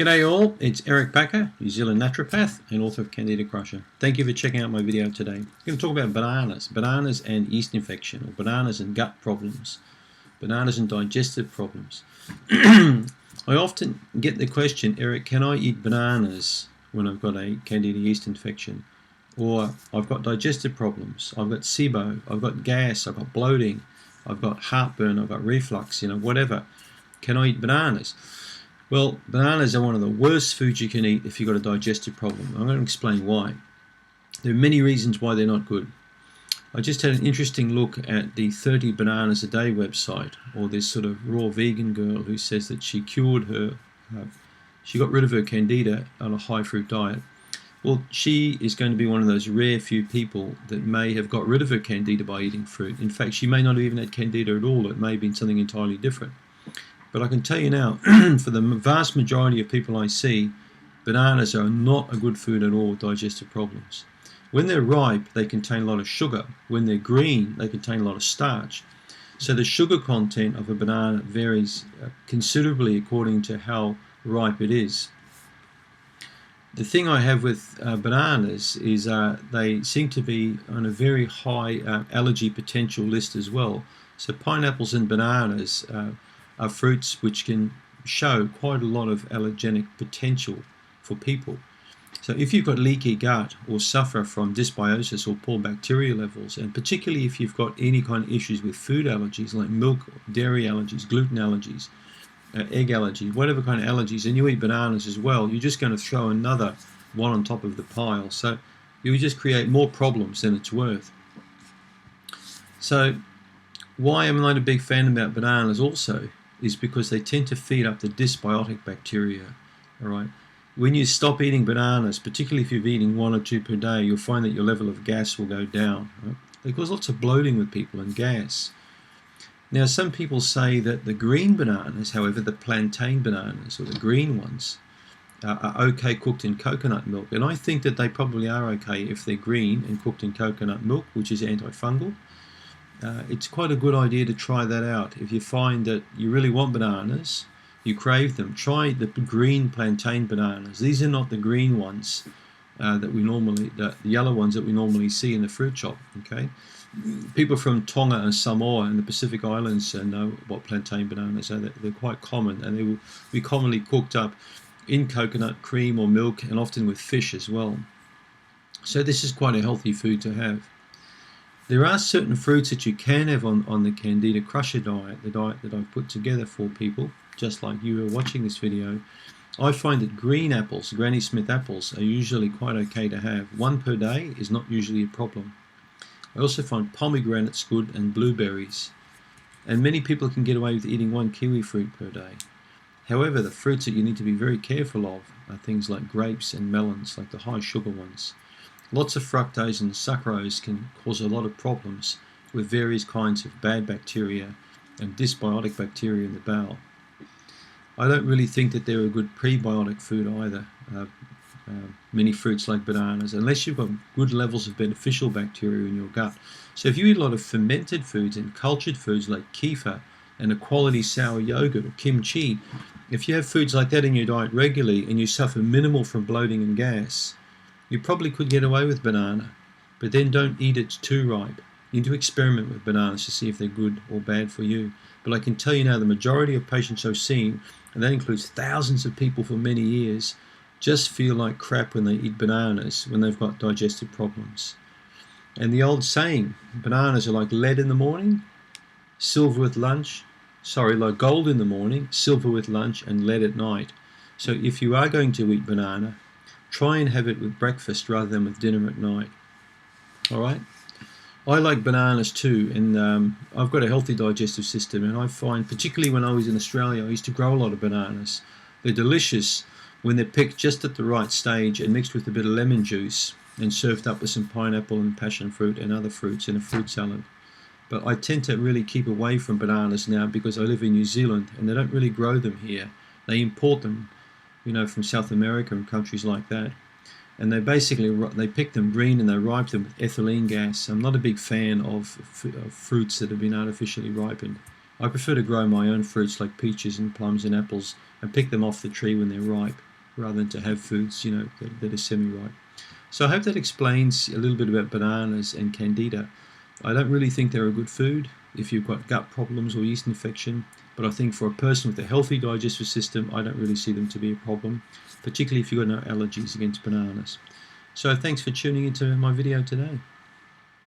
G'day all, it's Eric Bakker, New Zealand naturopath and author of Candida Crusher. Thank you for checking out my video today. I'm going to talk about bananas and yeast infection, or bananas and gut problems, bananas and digestive problems. I often get the question, Eric, can I eat bananas when I've got a Candida yeast infection? Or I've got digestive problems, I've got SIBO, I've got gas, I've got bloating, I've got heartburn, I've got reflux, whatever. Can I eat bananas? Well, bananas are one of the worst foods you can eat if you've got a digestive problem. I'm going to explain why. There are many reasons why they're not good. I just had an interesting look at the 30 Bananas a Day website, or this sort of raw vegan girl who says that she cured her, she got rid of her Candida on a high fruit diet. Well, she is going to be one of those rare few people that may have got rid of her Candida by eating fruit. In fact, she may not have even had Candida at all. It may have been something entirely different. But I can tell you now, for the vast majority of people I see, bananas are not a good food at all with digestive problems. When they're ripe, they contain a lot of sugar. When they're green, they contain a lot of starch. So the sugar content of a banana varies considerably according to how ripe it is. The thing I have with bananas is they seem to be on a very high allergy potential list as well. So pineapples and bananas are fruits which can show quite a lot of allergenic potential for people. So if you've got leaky gut or suffer from dysbiosis or poor bacteria levels, and particularly if you've got any kind of issues with food allergies like milk, dairy allergies, gluten allergies, egg allergy, whatever kind of allergies, and you eat bananas as well, you're just going to throw another one on top of the pile. So you just create more problems than it's worth. So why am I not a big fan about bananas also is because they tend to feed up the dysbiotic bacteria. All right. When you stop eating bananas, particularly if you're eating 1 or 2 per day, you'll find that your level of gas will go down. Right? They cause lots of bloating with people and gas. Now, some people say that the green bananas, however, the plantain bananas, or the green ones, are okay cooked in coconut milk. And I think that they probably are okay if they're green and cooked in coconut milk, which is antifungal. It's quite a good idea to try that out. If you find that you really want bananas, you crave them, try the green plantain bananas. These are not the green ones the yellow ones that we normally see in the fruit shop. Okay, people from Tonga and Samoa and the Pacific Islands know what plantain bananas are. They're quite common, and they will be commonly cooked up in coconut cream or milk, and often with fish as well. So this is quite a healthy food to have. There are certain fruits that you can have on the Candida Crusher diet, the diet that I've put together for people, just like you are watching this video. I find that green apples, Granny Smith apples, are usually quite okay to have. 1 per day is not usually a problem. I also find pomegranates good, and blueberries. And many people can get away with eating 1 kiwi fruit per day. However, the fruits that you need to be very careful of are things like grapes and melons, like the high sugar ones. Lots of fructose and sucrose can cause a lot of problems with various kinds of bad bacteria and dysbiotic bacteria in the bowel. I don't really think that they're a good prebiotic food either, many fruits like bananas, unless you've got good levels of beneficial bacteria in your gut. So if you eat a lot of fermented foods and cultured foods like kefir and a quality sour yogurt or kimchi, if you have foods like that in your diet regularly and you suffer minimal from bloating and gas, you probably could get away with banana, but then don't eat it too ripe. You need to experiment with bananas to see if they're good or bad for you. But I can tell you now, the majority of patients I've seen, and that includes thousands of people for many years, just feel like crap when they eat bananas when they've got digestive problems. And the old saying, bananas are like lead in the morning, like gold in the morning, silver with lunch, and lead at night. So if you are going to eat banana, try and have it with breakfast rather than with dinner at night. All right? I like bananas too, and I've got a healthy digestive system, and I find, particularly when I was in Australia, I used to grow a lot of bananas. They're delicious when they're picked just at the right stage and mixed with a bit of lemon juice and served up with some pineapple and passion fruit and other fruits in a fruit salad. But I tend to really keep away from bananas now because I live in New Zealand and they don't really grow them here. They import them, from South America and countries like that. And they pick them green and they ripe them with ethylene gas. I'm not a big fan of fruits that have been artificially ripened. I prefer to grow my own fruits like peaches and plums and apples and pick them off the tree when they're ripe. rather than to have foods, you know, that are semi-ripe. So I hope that explains a little bit about bananas and Candida. I don't really think they're a good food if you've got gut problems or yeast infection, but I think for a person with a healthy digestive system, I don't really see them to be a problem, particularly if you've got no allergies against bananas. So thanks for tuning into my video today.